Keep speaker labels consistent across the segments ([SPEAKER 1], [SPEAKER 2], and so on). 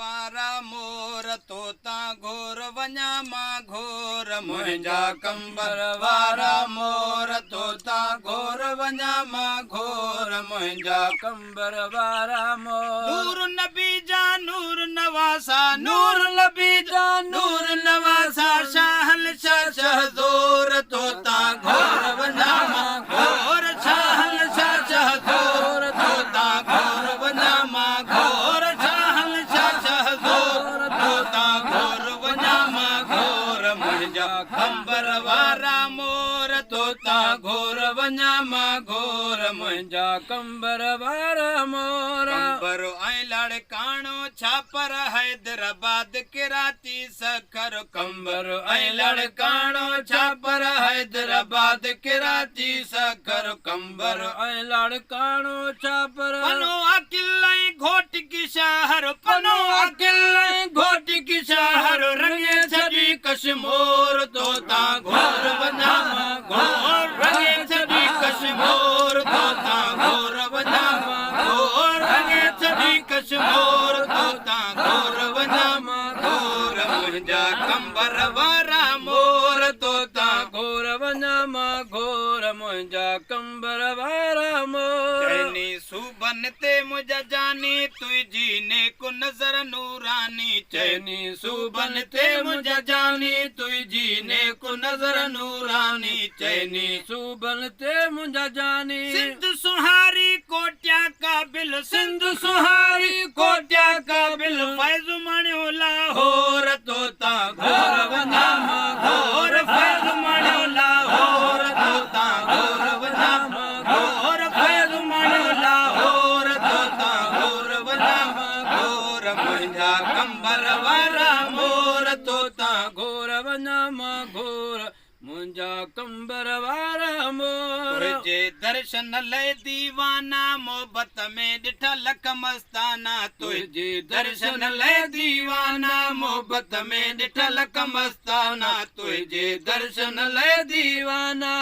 [SPEAKER 1] वारा मोर तोता घोर वञा मां घोर मुंहिंजा कंबर वारा मोर तोता घोर वञा मां घोर मुंहिंजा
[SPEAKER 2] कंबर वारा मोर
[SPEAKER 1] नूर नबी जा नूर नवासा नूर नबी जा नूर नवासा शाहल शाह शहज़ोर तोता घोर वञा मां घोर शाहल शाह शहज़ोर तोता घोर वञा मां घोर शाहल शाह शहज़ोर तोता घोर वञा मां घोर मुंहिंजा कंबर वारा मोर तोता घोर वञा मां घोर
[SPEAKER 2] मुंहिंजा कंबर वारा मोर
[SPEAKER 1] कंबर ऐं लड़काणो छापर हैदराबाद कराची सखर कंबर ऐं लड़काणो छापर हैदराबाद कराची सखर कंबर
[SPEAKER 2] ऐं लड़काणो छापर
[SPEAKER 1] पनो अकिल ऐं घोट की शहर पनो अकिल ऐं घोट की शहर रंगे छॾी कश्मीर तोता घोर वञा मां घोर रंगे छॾी कश्मीर तोता घोर वञा मां घोर रंगे छॾी कश्मीर तोता घोर वञा मां घोर मुंहिंजा कंबर वारा मोर तोता
[SPEAKER 2] घोर वञा मां घोर मुंहिंजा कंबर वारा मोर
[SPEAKER 1] चैनी सूबन ते मुंहिंजा जानी तुंहिंजी नेक नज़र नूरानी चैनी सूबन ते मुंहिंजा जानी तुंहिंजी नेक नज़र नूरानी चैनी
[SPEAKER 2] सूबन ते मुंहिंजा जानी
[SPEAKER 1] सिंध सुहारी कोटिया काबिल सिंध सुहारी कोटिया काबिल फैज़ मणियो लाहौर तोता घोर वञा मां घोर फैज़ मणियो लाहौर तोता घोर वञा मां घोर फैज़ मणियो लाहौर तोता घोर वञा मां घोर मुंहिंजा कंबर वारा मोर तोता
[SPEAKER 2] घोर वञा मां घोर मुंहिंजा कंबर वारा मोर
[SPEAKER 1] तुंहिंजे दर्शन लाइ दीवाना मोहबत में ॾिठा लख मस्ताना तुंहिंजे दर्शन लाइ दीवाना मोहबत में ॾिठा लख मस्ताना तुंहिंजे दर्शन लाइ
[SPEAKER 2] दीवाना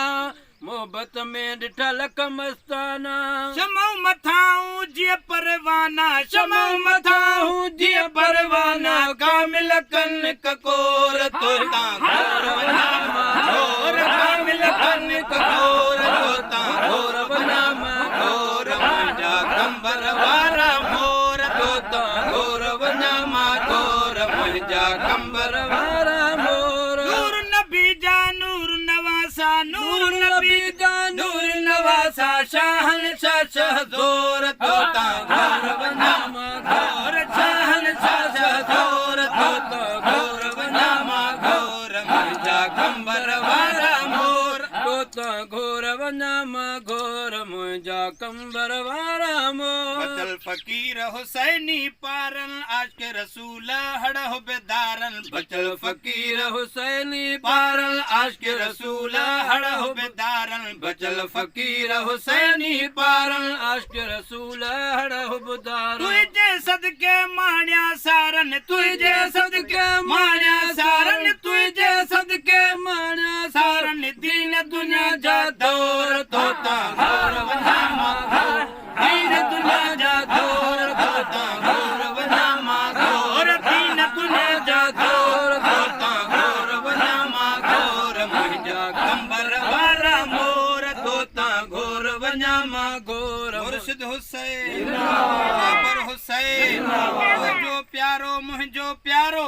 [SPEAKER 2] मोहबत में ॾिठा लख मस्ताना
[SPEAKER 1] शमो मथाऊं जीअं परवाना शमो मथाऊं जीअं परवाना कामिल कन ककोर तोता घोर वञा मां घोर कामिल कन ककोर तोता घोर वञा मां घोर मुंहिंजा कंबर वारा मोर तोता घोर वञा मां घोर मुंहिंजा कंबर
[SPEAKER 2] वारा मोर
[SPEAKER 1] नूर नबी जा नूर नवासा नूर नबी जा नूर नवासा शाहन शाह शहज़ोर तोता घोर वञा मां घोर शाहन शाह शहज़ोर तोता घोर वञा मां घोर मुंहिंजा कंबर वारा मोर
[SPEAKER 2] तोता घोर वञा मां घोर मुंहिंजा कंबर वारा मोर
[SPEAKER 1] बचल फ़कीर हुसैनी पारन आशिक़ रसूल हड़ हुबेदारन बचल फ़कीर
[SPEAKER 2] हुसैनी
[SPEAKER 1] पारन आशिक़ रसूल हड़ हुबेदारन बचल फ़कीर हुसैनी पारन
[SPEAKER 2] आशिक़ रसूल हड़ हुबेदारन
[SPEAKER 1] तुंहिंजे सदके माणिया सारन तुंहिंजे सदके माणिया सारन तुंहिंजे सदके माणिया सारन दीन दुनिया जा दौर तोता घोर वञा मां घोर दीन दुनिया जा दौर तोता घोर वञा मां घोर दीन दुनिया जा दौर तोता घोर वञा मां घोर मुंहिंजा कंबर वारा मोर तोता घोर वञा मां घोर मुर्शिद हुसैन बाबर हुसैन मुंहिंजो प्यारो